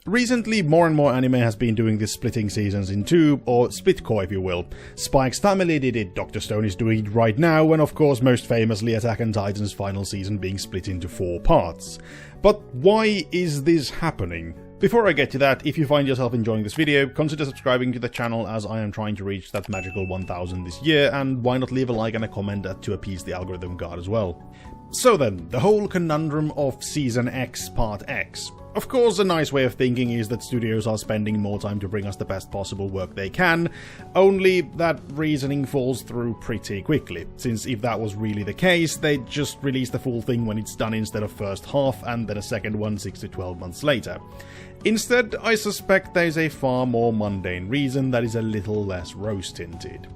Recently, more and more anime has been doing this splitting seasons in two, or splitcore if you will. Spike's Family did it, Dr. Stone is doing it right now, and of course most famously Attack on Titan's final season being split into 4 parts. But why is this happening? Before I get to that, if you find yourself enjoying this video, consider subscribing to the channel as I am trying to reach that magical 1000 this year, and why not leave a like and a comment to appease the algorithm god as well. So then, the whole conundrum of Season X Part X. Of course, a nice way of thinking is that studios are spending more time to bring us the best possible work they can, only that reasoning falls through pretty quickly, since if that was really the case, they'd just release the full thing when it's done instead of first half and then a second one 6 to 12 months later. Instead, I suspect there's a far more mundane reason that is a little less rose-tinted.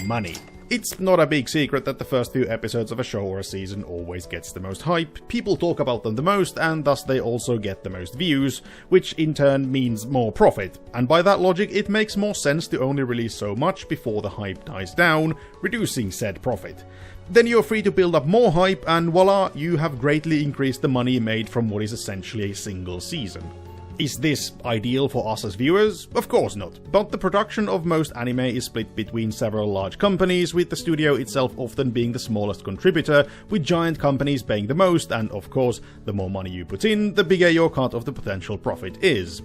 Money. It's not a big secret that the first few episodes of a show or a season always gets the most hype, people talk about them the most, and thus they also get the most views, which in turn means more profit, and by that logic it makes more sense to only release so much before the hype dies down, reducing said profit. Then you're free to build up more hype, and voila, you have greatly increased the money made from what is essentially a single season. Is this ideal for us as viewers? Of course not, but the production of most anime is split between several large companies, with the studio itself often being the smallest contributor, with giant companies paying the most, and of course, the more money you put in, the bigger your cut of the potential profit is.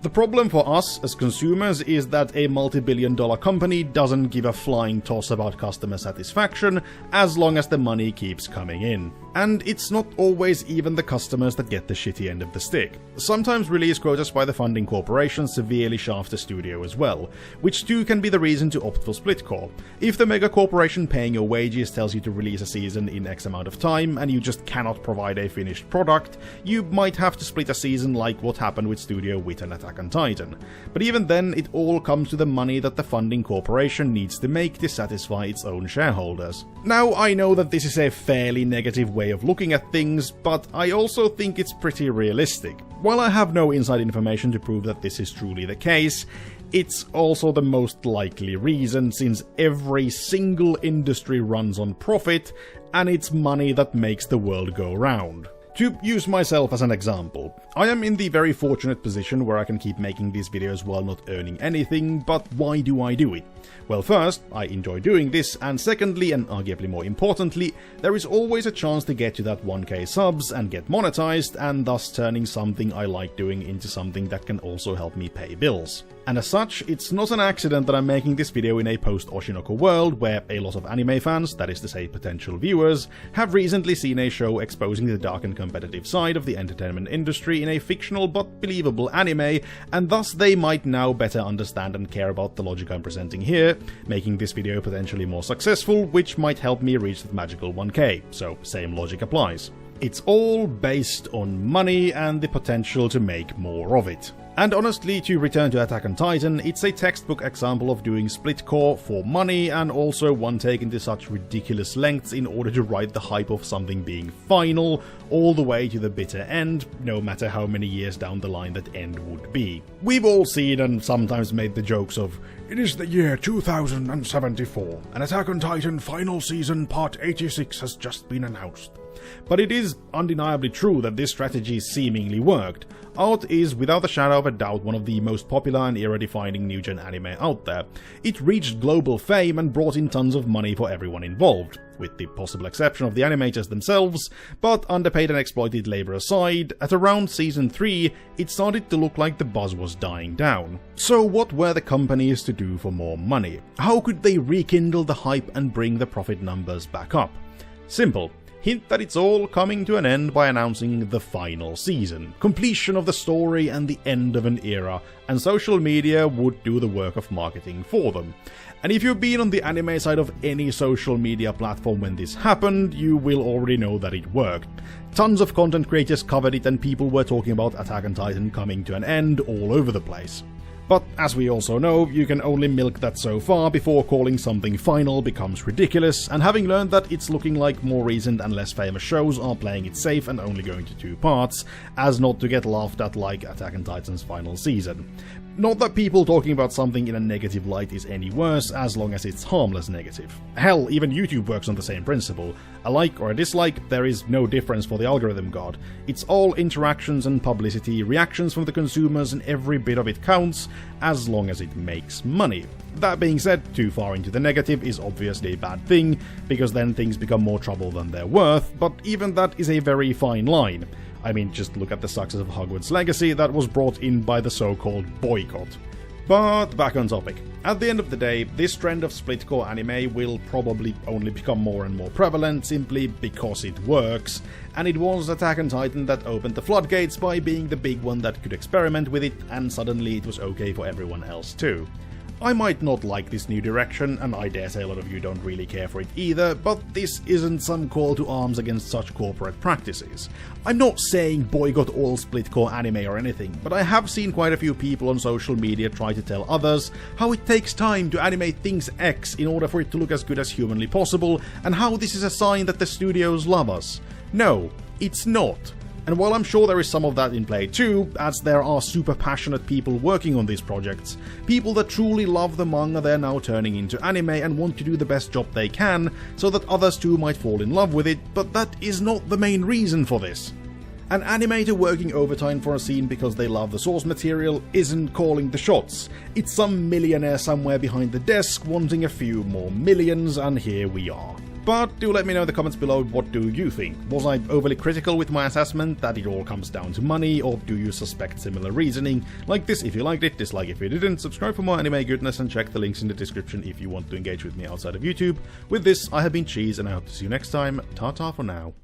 The problem for us as consumers is that a multi-billion-dollar company doesn't give a flying toss about customer satisfaction as long as the money keeps coming in. And it's not always even the customers that get the shitty end of the stick. Sometimes release quotas by the funding corporation severely shaft the studio as well, which too can be the reason to opt for splitcore. If the mega corporation paying your wages tells you to release a season in X amount of time and you just cannot provide a finished product, you might have to split a season like what happened with Studio Wit and Attack on Titan. But even then, it all comes to the money that the funding corporation needs to make to satisfy its own shareholders. Now, I know that this is a fairly negative way of looking at things, but I also think it's pretty realistic. While I have no inside information to prove that this is truly the case, it's also the most likely reason, since every single industry runs on profit, and it's money that makes the world go round. To use myself as an example, I am in the very fortunate position where I can keep making these videos while not earning anything, but why do I do it? Well, first, I enjoy doing this, and secondly, and arguably more importantly, there is always a chance to get to that 1k subs and get monetized, and thus turning something I like doing into something that can also help me pay bills. And as such, it's not an accident that I'm making this video in a post-Oshinoko world where a lot of anime fans, that is to say potential viewers, have recently seen a show exposing the dark and competitive side of the entertainment industry in a fictional but believable anime, and thus they might now better understand and care about the logic I'm presenting here, making this video potentially more successful, which might help me reach that magical 1k, so same logic applies. It's all based on money and the potential to make more of it. And honestly, to return to Attack on Titan, it's a textbook example of doing splitcore for money, and also one taken to such ridiculous lengths in order to ride the hype of something being final, all the way to the bitter end, no matter how many years down the line that end would be. We've all seen and sometimes made the jokes of, "It is the year 2074, and Attack on Titan final season part 86 has just been announced." But it is undeniably true that this strategy seemingly worked. Art is, without a shadow of a doubt, one of the most popular and era-defining new-gen anime out there. It reached global fame and brought in tons of money for everyone involved, with the possible exception of the animators themselves, but underpaid and exploited labor aside, at around season 3, it started to look like the buzz was dying down. So what were the companies to do for more money? How could they rekindle the hype and bring the profit numbers back up? Simple. Hint that it's all coming to an end by announcing the final season, completion of the story and the end of an era, and social media would do the work of marketing for them. And if you've been on the anime side of any social media platform when this happened, you will already know that it worked. Tons of content creators covered it and people were talking about Attack on Titan coming to an end all over the place. But as we also know, you can only milk that so far before calling something final becomes ridiculous, and having learned that it's looking like more recent and less famous shows are playing it safe and only going to 2 parts, as not to get laughed at like Attack on Titan's final season. Not that people talking about something in a negative light is any worse, as long as it's harmless negative. Hell, even YouTube works on the same principle. A like or a dislike, there is no difference for the algorithm god. It's all interactions and publicity, reactions from the consumers, and every bit of it counts, as long as it makes money. That being said, too far into the negative is obviously a bad thing, because then things become more trouble than they're worth, but even that is a very fine line. I mean, just look at the success of Hogwarts Legacy that was brought in by the so-called boycott. But back on topic. At the end of the day, this trend of split-core anime will probably only become more and more prevalent simply because it works, and it was Attack on Titan that opened the floodgates by being the big one that could experiment with it, and suddenly it was okay for everyone else too. I might not like this new direction, and I dare say a lot of you don't really care for it either, but this isn't some call to arms against such corporate practices. I'm not saying boycott all split-core anime or anything, but I have seen quite a few people on social media try to tell others how it takes time to animate things X in order for it to look as good as humanly possible, and how this is a sign that the studios love us. No, it's not. And while I'm sure there is some of that in play too, as there are super passionate people working on these projects, people that truly love the manga they're now turning into anime and want to do the best job they can, so that others too might fall in love with it, but that is not the main reason for this. An animator working overtime for a scene because they love the source material isn't calling the shots. It's some millionaire somewhere behind the desk wanting a few more millions, and here we are. But do let me know in the comments below, what do you think? Was I overly critical with my assessment, that it all comes down to money, or do you suspect similar reasoning? Like this if you liked it, dislike if you didn't, subscribe for more anime goodness, and check the links in the description if you want to engage with me outside of YouTube. With this, I have been Cheese, and I hope to see you next time. Ta-ta for now.